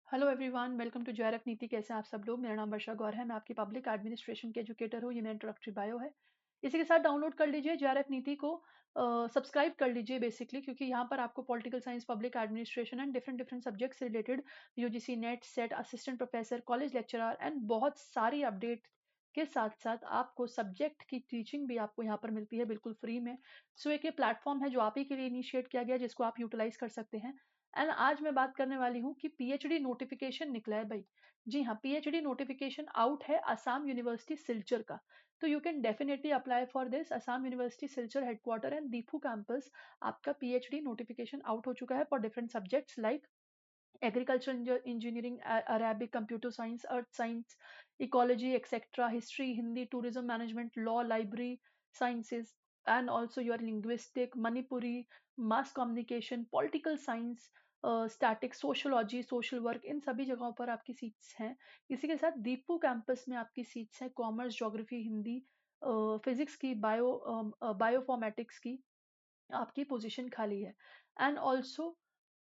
Hello everyone, welcome to JRF Niti. कैसे हैं आप सब लोग? मेरा नाम वर्षा गौर है। मैं आपकी पब्लिक एडमिनिस्ट्रेशन के एजुकेटर हूँ। ये मेरा इंट्रोडक्टरी बायो है। इसी के साथ डाउनलोड कर लीजिए जेआरएफ नीति को, सब्सक्राइब कर लीजिए बेसिकली, क्योंकि यहाँ पर आपको political science, public administration and different different subjects से related UGC NET, SET, assistant professor, college lecturer and बहुत सारी अपडेट के साथ साथ आपको सब्जेक्ट की टीचिंग भी आपको यहाँ पर मिलती है बिल्कुल फ्री में। सो एक ये प्लेटफॉर्म है जो आप ही के लिए इनिशिएट किया गया, जिसको आप यूटिलाइज कर सकते हैं। एंड आज मैं बात करने वाली हूँ कि पीएचडी नोटिफिकेशन निकला है भाई। जी हाँ, पीएचडी नोटिफिकेशन आउट है असम यूनिवर्सिटी सिलचर का। तो you can definitely apply for this. Assam university Silchar headquarter and Diphu campus, आपका पीएचडी नोटिफिकेशन आउट हो चुका है for different subjects like agriculture engineering, Arabic, computer science, earth science, ecology etcetera, history, Hindi, tourism management, law, library sciences and also your linguistic, Manipuri, mass communication, political science, static, sociology, social work, इन सभी जगहों पर आपकी seats हैं। इसी के साथ Deepu campus में आपकी सीट्स हैं कॉमर्स, ज्योग्राफी, हिंदी, फिजिक्स की, बायोफॉर्मेटिक्स की आपकी पोजीशन खाली है। एंड ऑल्सो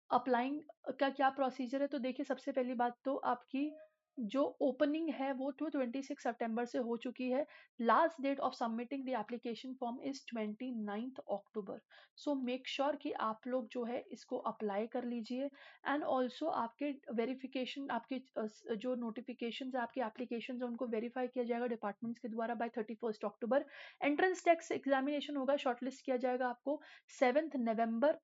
अप्लाइंग का क्या प्रोसीजर है? तो देखिए, सबसे पहली बात तो आपकी जो ओपनिंग है वो 26 सितंबर से हो चुकी है। Last date of submitting the application form is 29 October. So make sure कि आप लोग जो है इसको अप्लाई कर लीजिए। एंड ऑल्सो आपके वेरिफिकेशन, आपके जो नोटिफिकेशन है, आपके एप्लीकेशन है, उनको वेरीफाई किया जाएगा डिपार्टमेंट्स के द्वारा बाय 31 अक्टूबर। एंट्रेंस टेक्स एग्जामिनेशन होगा, शॉर्टलिस्ट किया जाएगा आपको 7 नवंबर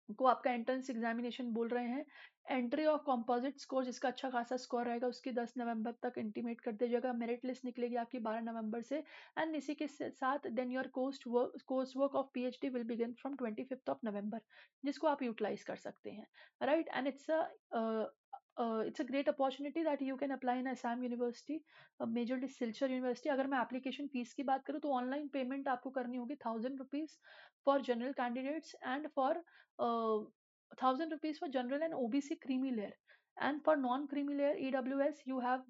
को। आपका एंट्रेंस एग्जामिनेशन बोल रहे हैं। एंट्री ऑफ कंपोजिट स्कोर, जिसका अच्छा खासा स्कोर रहेगा, उसकी 10 नवंबर तक इंटीमेट कर दीजिएगा। मेरिट लिस्ट निकलेगी आपकी 12 नवंबर से। एंड इसी के साथ then your course work of PhD will begin from 25 November, जिसको आप यूटिलाइज कर सकते हैं। Right, and it's a great opportunity that you can apply in Assam university, majorly Silchar university. अगर मैं एप्लीकेशन फीस की बात करूँ तो ऑनलाइन पेमेंट आपको करनी होगी 1000 rupees for general candidates and for 1000 rupees for general and OBC creamy layer. And for non-creamy layer EWS, you have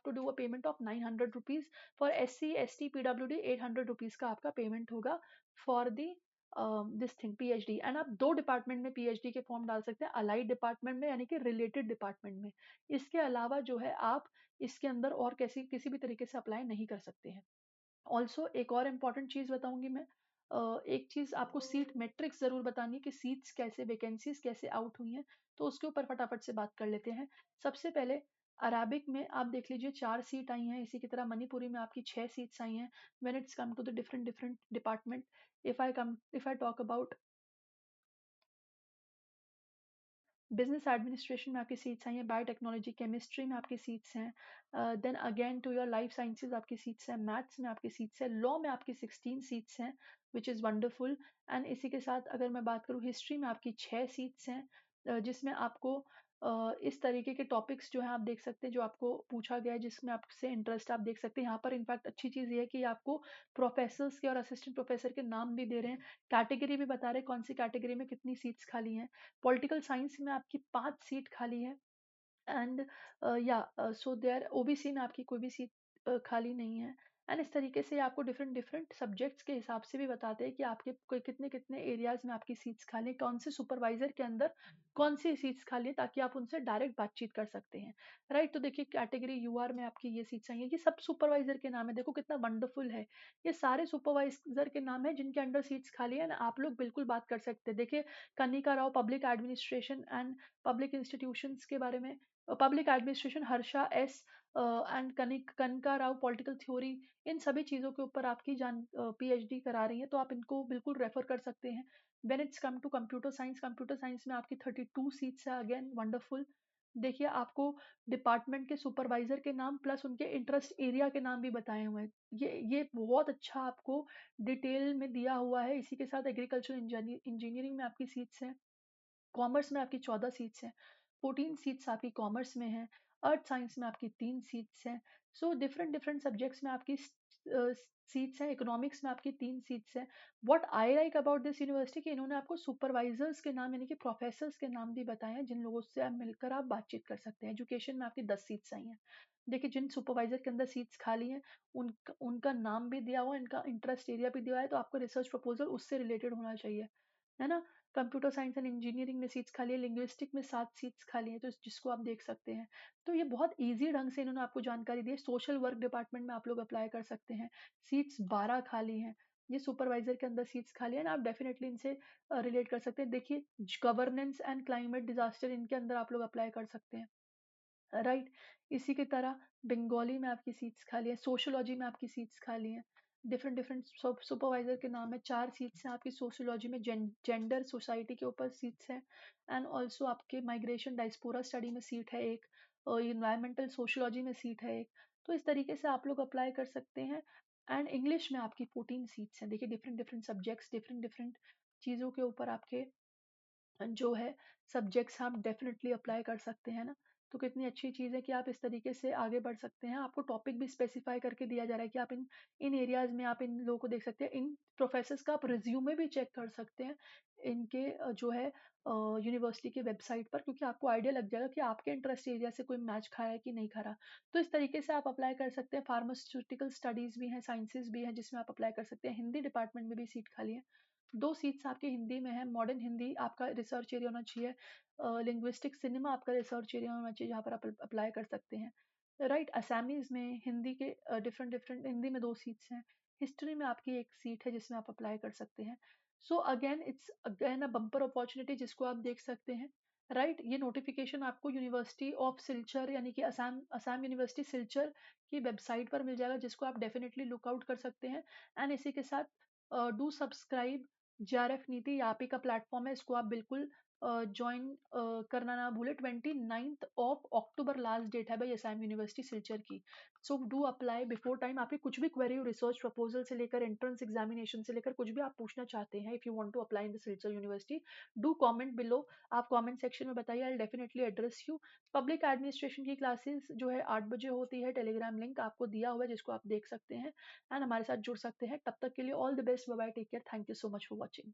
to do a payment of 900 rupees. For SC, ST, PWD 800 rupees का आपका payment होगा for the this thing PhD। And आप दो department में PhD के form डाल सकते हैं, अलाइड डिपार्टमेंट में यानी कि रिलेटेड डिपार्टमेंट में। इसके अलावा जो है आप इसके अंदर और किसी भी तरीके से अप्लाई नहीं कर सकते हैं। ऑल्सो एक और इम्पॉर्टेंट चीज़ बताऊंगी मैं। एक चीज़ आपको सीट मैट्रिक्स ज़रूर बतानी है कि सीट्स कैसे, वैकेंसीज कैसे आउट हुई हैं। तो उसके ऊपर फटाफट से बात कर लेते हैं। सबसे पहले अराबिक में आप देख लीजिए 4 सीट आई हैं। इसी की तरह मणिपुरी में आपकी 6 सीट्स आई हैं। When it's come to the different different department, if I talk about business administration में आपकी सीट्स आई हैं। बायोटेक्नोलॉजी, केमिस्ट्री में आपकी सीट्स हैं। Then again to your life sciences आपकी सीट्स हैं। मैथ्स में आपकी सीट्स हैं। लॉ में आपकी 16 सीट्स हैं, विच इज़ वंडरफुल। एंड इसी के साथ अगर मैं बात करूँ, हिस्ट्री में आपकी 6 सीट्स हैं, जिसमें आपको इस तरीके के टॉपिक्स जो है आप देख सकते हैं, जो आपको पूछा गया है, जिसमें आपसे इंटरेस्ट आप देख सकते हैं। यहाँ पर इनफैक्ट अच्छी चीज़ ये है कि आपको प्रोफेसर्स के और असिस्टेंट प्रोफेसर के नाम भी दे रहे हैं, कैटेगरी भी बता रहे हैं कौन सी कैटेगरी में कितनी सीट्स खाली हैं। पॉलिटिकल साइंस में आपकी 5 सीट खाली है। एंड या सो देयर ओबीसी में आपकी कोई भी सीट खाली नहीं है। एंड इस तरीके से आपको डिफरेंट डिफरेंट सब्जेक्ट्स के हिसाब से भी बताते हैं कि आपके कितने कितने एरियाज में आपकी सीट्स खाली हैं, कौन से सुपरवाइजर के अंदर कौन सी सीट्स खाली है, ताकि आप उनसे डायरेक्ट बातचीत कर सकते हैं। राइट, तो देखिए कैटेगरी यूआर में आपकी ये सीट्स आई हैं। ये सब सुपरवाइजर के नाम है, देखो कितना वंडरफुल है। ये सारे सुपरवाइजर के नाम है जिनके अंडर सीट्स खाली है। आप लोग बिल्कुल बात कर सकते हैं। देखिए, Kanika Rao public administration and public institutions के बारे में, public administration Harsha S, and Kanika Rao political theory, इन सभी चीज़ों के ऊपर आपकी पीएचडी करा रही हैं, तो आप इनको बिल्कुल रेफर कर सकते हैं। When it's come to computer science में आपकी 32 सीट्स है, अगेन वंडरफुल। देखिए, आपको डिपार्टमेंट के सुपरवाइजर के नाम प्लस उनके इंटरेस्ट एरिया के नाम भी बताए हुए हैं। ये बहुत अच्छा आपको डिटेल में दिया हुआ है। इसी के साथ एग्रीकल्चर इंजीनियरिंग में आपकी सीट्स हैं। कॉमर्स में आपकी 14 सीट्स हैं। 14 सीट्स आपकी कॉमर्स में हैं। अर्थ साइंस में आपकी 3 सीट्स हैं। सो डिफरेंट डिफरेंट सब्जेक्ट्स में आपकी सीट्स हैं। इकोनॉमिक्स में आपकी 3 सीट्स हैं। What I like about this university कि इन्होंने आपको सुपरवाइजर्स के नाम यानी कि प्रोफेसर्स के नाम भी बताए हैं, जिन लोगों से आप मिलकर आप बातचीत कर सकते हैं। एजुकेशन में आपकी 10 सीट्स आई हैं। देखिए, जिन सुपरवाइजर के अंदर सीट्स खाली हैं, उनका नाम भी दिया हुआ है, इनका इंटरेस्ट एरिया भी दिया हुआ है, तो आपका रिसर्च प्रपोजल उससे रिलेटेड होना चाहिए, है ना। कंप्यूटर साइंस एंड इंजीनियरिंग में सीट्स खाली है, लिंग्विस्टिक में 7 सीट्स खाली हैं, तो जिसको आप देख सकते हैं। तो ये बहुत ईज़ी ढंग से इन्होंने आपको जानकारी दी है। सोशल वर्क डिपार्टमेंट में आप लोग अप्लाई कर सकते हैं, सीट्स 12 खाली हैं। ये सुपरवाइज़र के अंदर सीट्स खाली हैं, आप डेफ़िनेटली इनसे रिलेट कर सकते हैं। देखिए, गवर्नेंस एंड क्लाइमेट डिज़ास्टर, इनके अंदर आप लोग अप्लाई कर सकते हैं। राइट। इसी की तरह बंगाली में आपकी सीट्स खाली है, सोशियोलॉजी में आपकी सीट्स खाली हैं। डिफरेंट डिफरेंट सुपरवाइजर के नाम है, 4 सीट्स हैं आपकी सोशियोलॉजी में, जेंडर सोसाइटी के ऊपर सीट्स हैं, एंड ऑल्सो आपके माइग्रेशन डायस्पोरा स्टडी में सीट है एक, और इन्वायरमेंटल सोशियोलॉजी में सीट है एक। तो इस तरीके से आप लोग अप्लाई कर सकते हैं। एंड इंग्लिश में आपकी 14 सीट्स हैं। देखिए, different different subjects, different different चीज़ों के ऊपर आपके जो है सब्जेक्ट्स, आप डेफिनेटली अप्लाई कर सकते हैं ना। तो कितनी अच्छी चीज़ है कि आप इस तरीके से आगे बढ़ सकते हैं। आपको टॉपिक भी स्पेसिफाई करके दिया जा रहा है कि आप इन इन एरियाज़ में आप इन लोगों को देख सकते हैं। इन प्रोफेसर्स का आप रिज्यूमे भी चेक कर सकते हैं इनके जो है यूनिवर्सिटी की वेबसाइट पर, क्योंकि आपको आइडिया लग जाएगा कि आपके इंटरेस्ट एरिया से कोई मैच खा रहा है कि नहीं खा रहा। तो इस तरीके से आप अप्लाई कर सकते हैं। फार्मास्यूटिकल स्टडीज़ भी हैं, साइंसेज़ भी हैं, जिसमें आप अप्लाई कर सकते हैं। हिंदी डिपार्टमेंट में भी सीट खाली है। 2 सीट्स आपकी हिंदी में है, मॉडर्न हिंदी आपका रिसर्च एरिया होना चाहिए, लिंग्विस्टिक सिनेमा आपका रिसर्च एरिया होना चाहिए, जहाँ पर आप अप्लाई कर सकते हैं। राइट, असामीज़ में हिंदी के डिफरेंट डिफरेंट, हिंदी में 2 सीट्स हैं, हिस्ट्री में आपकी 1 सीट है जिसमें आप अप्लाई कर सकते हैं। So again it's again a bumper opportunity, जिसको आप देख सकते हैं। राइट, ये नोटिफिकेशन आपको यूनिवर्सिटी ऑफ सिलचर, यानी कि असम असम यूनिवर्सिटी सिलचर की वेबसाइट पर मिल जाएगा, जिसको आप डेफिनेटली लुक आउट कर सकते हैं। एंड इसी के साथ डू सब्सक्राइब जेआरएफ नीति, ये आप ही का प्लेटफॉर्म है, इसको आप बिल्कुल ज्वाइन करना ना भूले। 29th of October last date है भाई असम यूनिवर्सिटी सिलचर की। So do apply before time. आपकी कुछ भी क्वेरी हो, रिसर्च प्रपोजल से लेकर एंट्रेंस एग्जामिनेशन से लेकर कुछ भी आप पूछना चाहते हैं, if you want to apply in the Silchar university, do comment below. आप कमेंट सेक्शन में बताइए, I will definitely address you. Public administration की क्लासेस जो है 8 बजे होती है, टेलीग्राम लिंक आपको दिया हुआ है, जिसको आप देख सकते हैं एंड हमारे साथ जुड़ सकते हैं। तब तक के लिए all the best, bye bye, take care, thank you so much for watching.